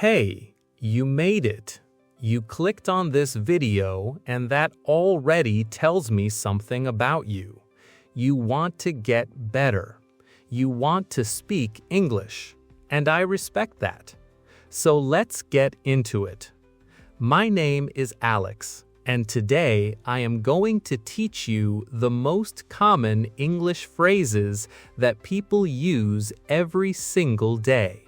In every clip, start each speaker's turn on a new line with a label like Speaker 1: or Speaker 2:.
Speaker 1: Hey, you made it. You clicked on this video, and that already tells me something about you. You want to get better. You want to speak English, and I respect that. So let's get into it. My name is Alex, and today I am going to teach you the most common English phrases that people use every single day.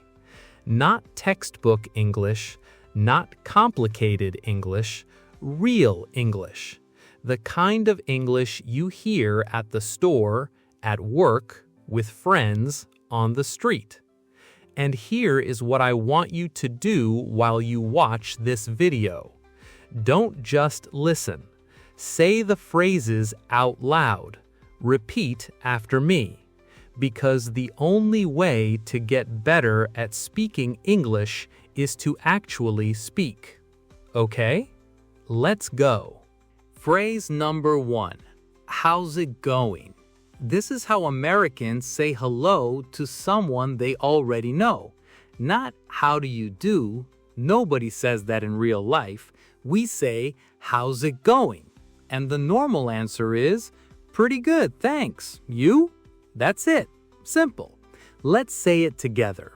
Speaker 1: Not textbook English, not complicated English, real English. The kind of English you hear at the store, at work, with friends, on the street. And here is what I want you to do while you watch this video. Don't just listen. Say the phrases out loud. Repeat after me. Because the only way to get better at speaking English is to actually speak. Okay? Let's go. Phrase number 1. How's it going? This is how Americans say hello to someone they already know. Not how do you do. Nobody says that in real life. We say, how's it going? And the normal answer is, pretty good, thanks. You? That's it. Simple. Let's say it together.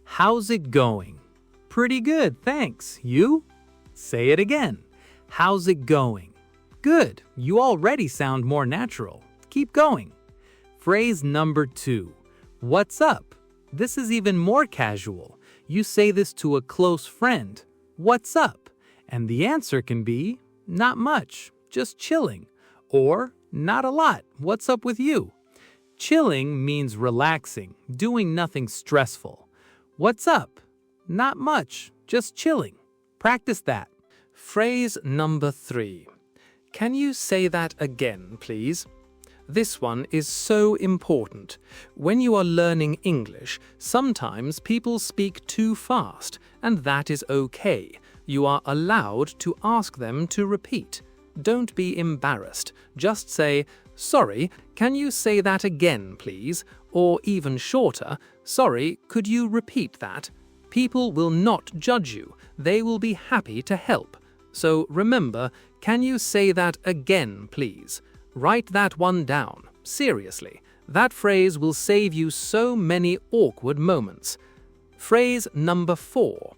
Speaker 1: How's it going? Pretty good, thanks. You? Say it again. How's it going? Good. You already sound more natural. Keep going. Phrase number 2. What's up? This is even more casual. You say this to a close friend. What's up? And the answer can be, not much, just chilling. Or, not a lot, what's up with you? Chilling means relaxing, doing nothing stressful. What's up? Not much, just chilling. Practice that. Phrase number 3. Can you say that again, please? This one is so important. When you are learning English, sometimes people speak too fast, and that is okay. You are allowed to ask them to repeat. Don't be embarrassed. Just say, sorry, can you say that again, please? Or even shorter, sorry, could you repeat that? People will not judge you. They will be happy to help. So remember, can you say that again, please? Write that one down. Seriously, that phrase will save you so many awkward moments. Phrase number 4.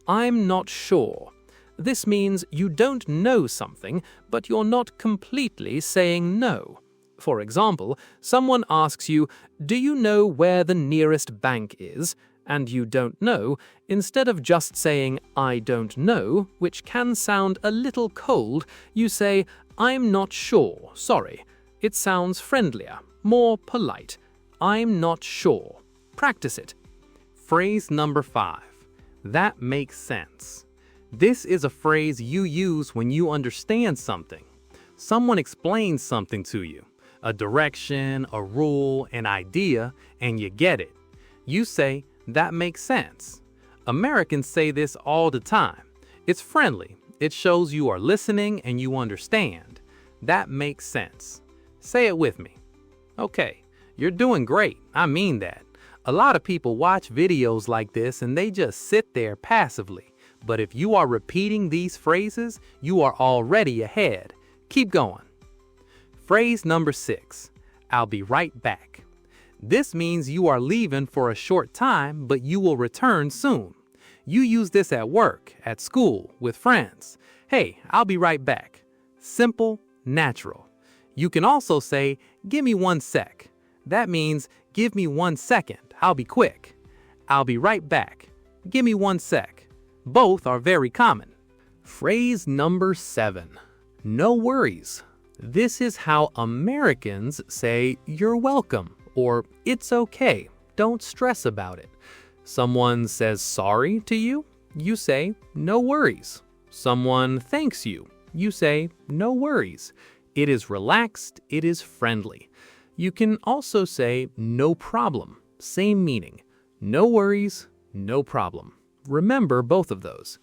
Speaker 1: I'm not sure. This means you don't know something, but you're not completely saying no. For example, someone asks you, do you know where the nearest bank is? And you don't know, instead of just saying, I don't know, which can sound a little cold, you say, I'm not sure, sorry. It sounds friendlier, more polite. I'm not sure. Practice it. Phrase number 5. That makes sense. This is a phrase you use when you understand something. Someone explains something to you, a direction, a rule, an idea, and you get it. You say, that makes sense. Americans say this all the time. It's friendly. It shows you are listening and you understand. That makes sense. Say it with me. Okay, you're doing great. I mean that. A lot of people watch videos like this and they just sit there passively. But if you are repeating these phrases, you are already ahead. Keep going. Phrase number 6. I'll be right back. This means you are leaving for a short time, but you will return soon. You use this at work, at school, with friends. Hey, I'll be right back. Simple, natural. You can also say, give me 1 sec. That means, give me 1 second. I'll be quick. I'll be right back. Give me 1 sec. Both are very common. Phrase number 7. No worries. This is how Americans say you're welcome or it's okay. Don't stress about it. Someone says sorry to you, you say no worries. Someone thanks you, you say no worries. It is relaxed, it is friendly. You can also say no problem, same meaning. No worries, no problem. Remember both of those.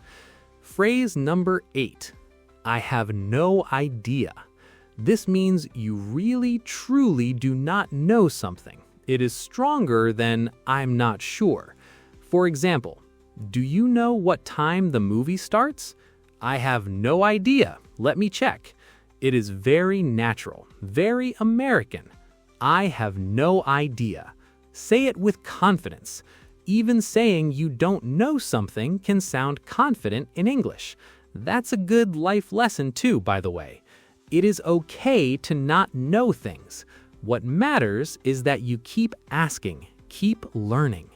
Speaker 1: Phrase number 8. I have no idea. This means you really, truly do not know something. It is stronger than I'm not sure. For example, Do you know what time the movie starts? I have no idea. Let me check. It is very natural, very American. I have no idea. Say it with confidence. Even saying you don't know something can sound confident in English. That's a good life lesson too, by the way. It is okay to not know things. What matters is that you keep asking, keep learning.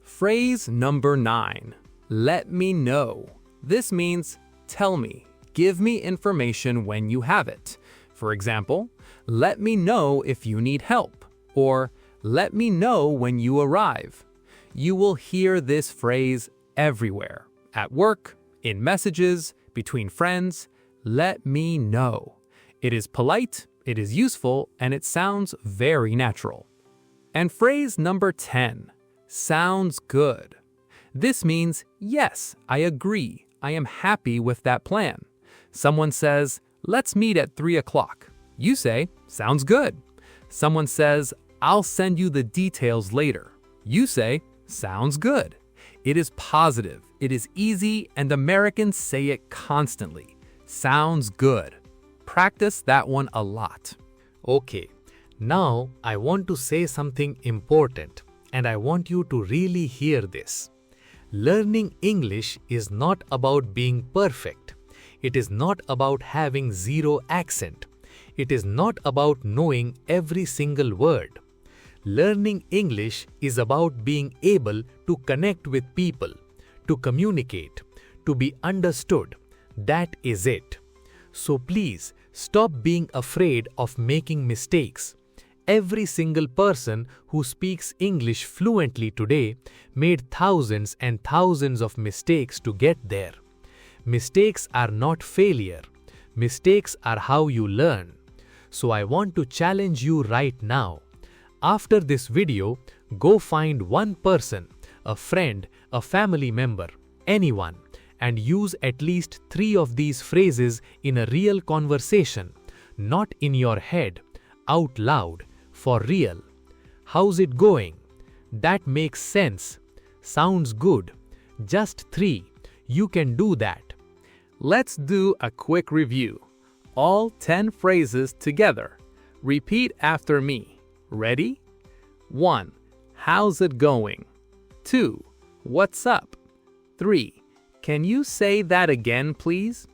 Speaker 1: Phrase number 9. Let me know. This means tell me, give me information when you have it. For example, let me know if you need help, or let me know when you arrive. You will hear this phrase everywhere, at work, in messages, between friends. Let me know. It is polite, it is useful, and it sounds very natural. And phrase number 10, sounds good. This means, yes, I agree. I am happy with that plan. Someone says, let's meet at 3 o'clock. You say, sounds good. Someone says, I'll send you the details later. You say, sounds good. It is positive, it is easy, and Americans say it constantly. Sounds good. Practice that one a lot. Okay, now I want to say something important, and I want you to really hear this. Learning English is not about being perfect. It is not about having zero accent. It is not about knowing every single word. Learning English is about being able to connect with people, to communicate, to be understood. That is it. So please stop being afraid of making mistakes. Every single person who speaks English fluently today made thousands and thousands of mistakes to get there. Mistakes are not failure. Mistakes are how you learn. So I want to challenge you right now. After this video, go find one person, a friend, a family member, anyone, and use at least 3 of these phrases in a real conversation, not in your head, out loud, for real. How's it going? That makes sense. Sounds good. Just 3. You can do that. Let's do a quick review. All 10 phrases together. Repeat after me. Ready? 1. How's it going? 2. What's up? 3. Can you say that again, please?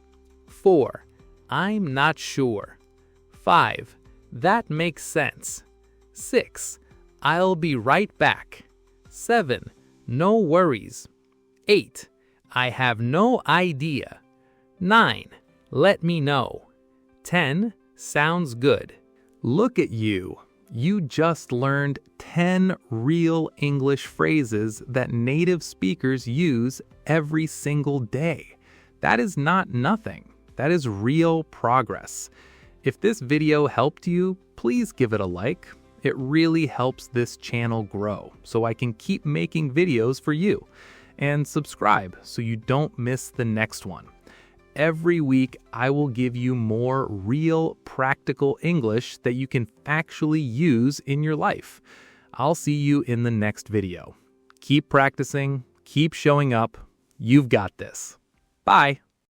Speaker 1: 4. I'm not sure. 5. That makes sense. 6. I'll be right back. 7. No worries. 8. I have no idea. 9. Let me know. 10. Sounds good. Look at you. You just learned 10 real English phrases that native speakers use every single day. That is not nothing. That is real progress. If this video helped you, please give it a like. It really helps this channel grow so I can keep making videos for you. And subscribe so you don't miss the next one. Every week, I will give you more real, practical English that you can actually use in your life. I'll see you in the next video. Keep practicing, keep showing up. You've got this. Bye.